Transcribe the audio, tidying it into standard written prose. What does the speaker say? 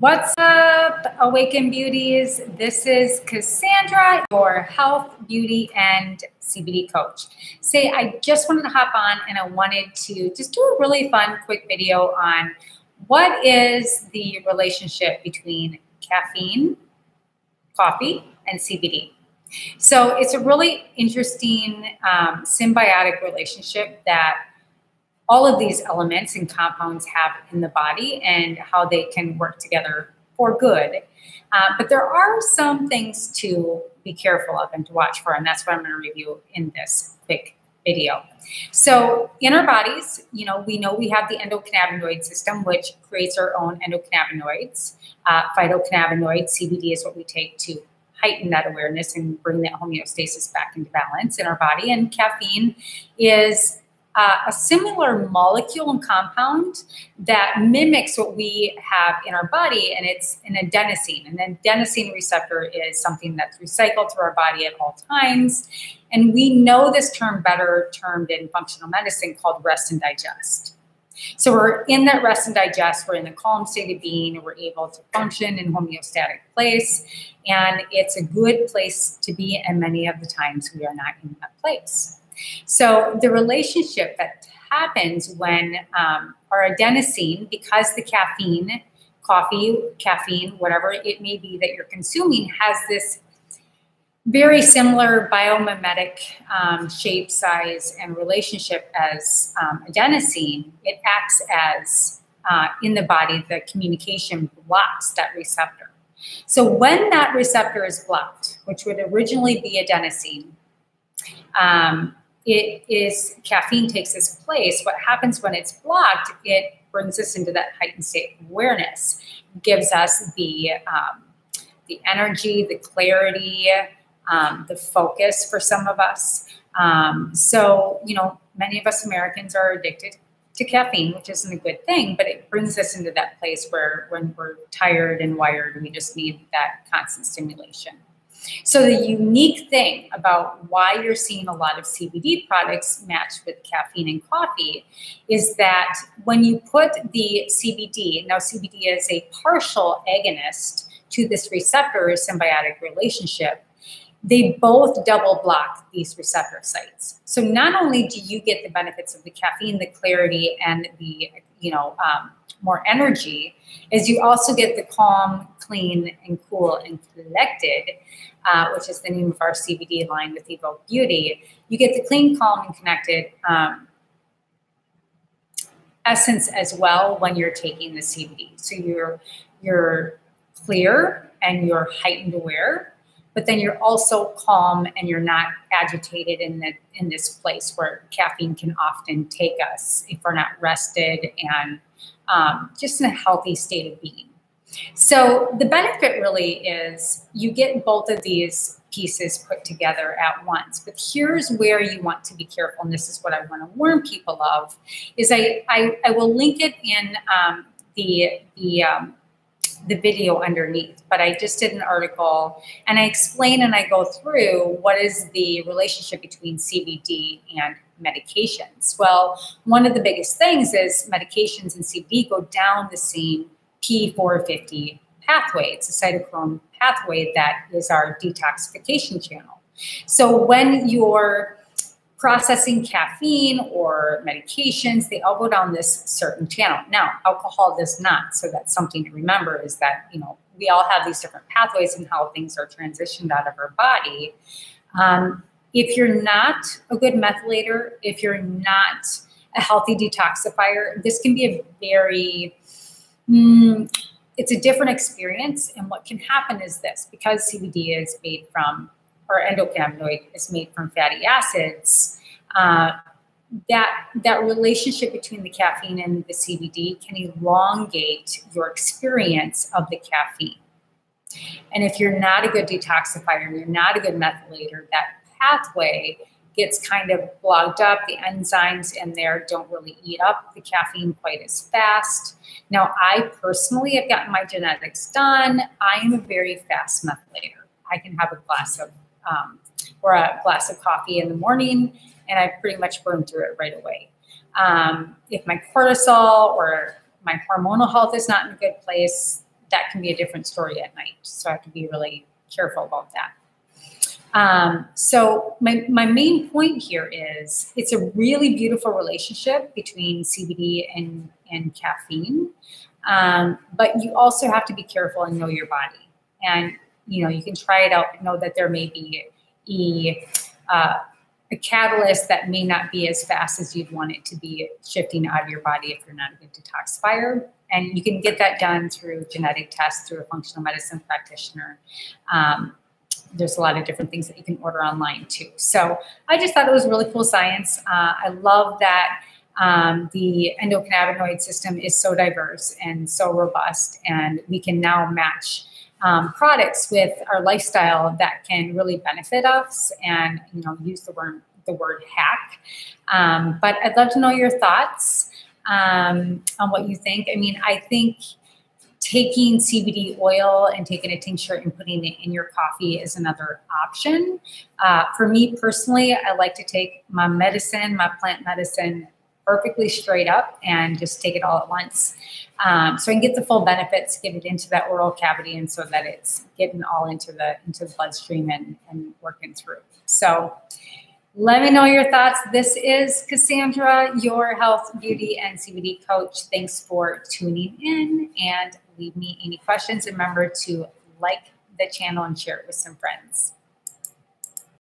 What's up, Awaken Beauties? This is Cassandra, your health, beauty, and CBD coach. I just wanted to hop on and I wanted to just do a really fun, quick video on what is the relationship between caffeine, coffee, and CBD. So it's a really interesting symbiotic relationship that all of these elements and compounds have in the body and how they can work together for good. But there are some things to be careful of and to watch for, and that's what I'm going to review in this quick video. So in our bodies, we know we have the endocannabinoid system, which creates our own endocannabinoids. Phytocannabinoids, CBD, is what we take to heighten that awareness and bring that homeostasis back into balance in our body. And caffeine is a similar molecule and compound that mimics what we have in our body, and it's an adenosine. An adenosine receptor is something that's recycled through our body at all times. And we know this term better termed in functional medicine called rest and digest. So we're in that rest and digest, we're in the calm state of being, and we're able to function in homeostatic place. And it's a good place to be, and many of the times we are not in that place. So the relationship that happens when our adenosine, because the caffeine, coffee, caffeine, whatever it may be that you're consuming, has this very similar biomimetic shape, size, and relationship as adenosine, it acts as, in the body, the communication blocks that receptor. So when that receptor is blocked, which would originally be adenosine, caffeine takes its place. What happens when it's blocked, it brings us into that heightened state of awareness, gives us the energy, the clarity, the focus for some of us. So, many of us Americans are addicted to caffeine, which isn't a good thing, but it brings us into that place where when we're tired and wired, we just need that constant stimulation. So the unique thing about why you're seeing a lot of CBD products matched with caffeine and coffee is that when you put the CBD, now CBD is a partial agonist to this receptor symbiotic relationship, they both double block these receptor sites. So not only do you get the benefits of the caffeine, the clarity, and the more energy, is you also get the calm, clean, and cool and collected, which is the name of our CBD line with Evoke Beauty. You get the clean, calm, and connected essence as well when you're taking the CBD. So you're clear and you're heightened aware, but then you're also calm and you're not agitated in this place where caffeine can often take us if we're not rested and just in a healthy state of being. So the benefit really is you get both of these pieces put together at once. But here's where you want to be careful, and this is what I want to warn people of, is I will link it in the video underneath, but I just did an article and I explain and I go through what is the relationship between CBD and medications. Well, one of the biggest things is medications and CBD go down the same P450 pathway. It's a cytochrome pathway that is our detoxification channel. So when you're processing caffeine or medications, they all go down this certain channel. Now, alcohol does not. So that's something to remember, is that, we all have these different pathways and how things are transitioned out of our body. If you're not a good methylator, if you're not a healthy detoxifier, this can be a very, it's a different experience. And what can happen is this, because CBD is made from, or endocannabinoid is made from fatty acids, that relationship between the caffeine and the CBD can elongate your experience of the caffeine. And if you're not a good detoxifier and you're not a good methylator, that pathway gets kind of clogged up. The enzymes in there don't really eat up the caffeine quite as fast. Now, I personally have gotten my genetics done. I am a very fast methylator. I can have a glass of coffee in the morning, and I pretty much burn through it right away. If my cortisol or my hormonal health is not in a good place, that can be a different story at night. So I have to be really careful about that. So my main point here is it's a really beautiful relationship between CBD and caffeine. But you also have to be careful and know your body. And, you can try it out and know that there may be a catalyst that may not be as fast as you'd want it to be shifting out of your body if you're not a good detoxifier. And you can get that done through genetic tests, through a functional medicine practitioner. There's a lot of different things that you can order online too. So I just thought it was really cool science. I love that the endocannabinoid system is so diverse and so robust, and we can now match products with our lifestyle that can really benefit us, and use the word hack. But I'd love to know your thoughts on what you think. I mean, I think taking CBD oil and taking a tincture and putting it in your coffee is another option. For me personally, I like to take my plant medicine, perfectly straight up and just take it all at once. So I can get the full benefits, get it into that oral cavity, and so that it's getting all into the bloodstream and working through. So let me know your thoughts. This is Cassandra, your health, beauty, and CBD coach. Thanks for tuning in, and leave me any questions. And remember to like the channel and share it with some friends.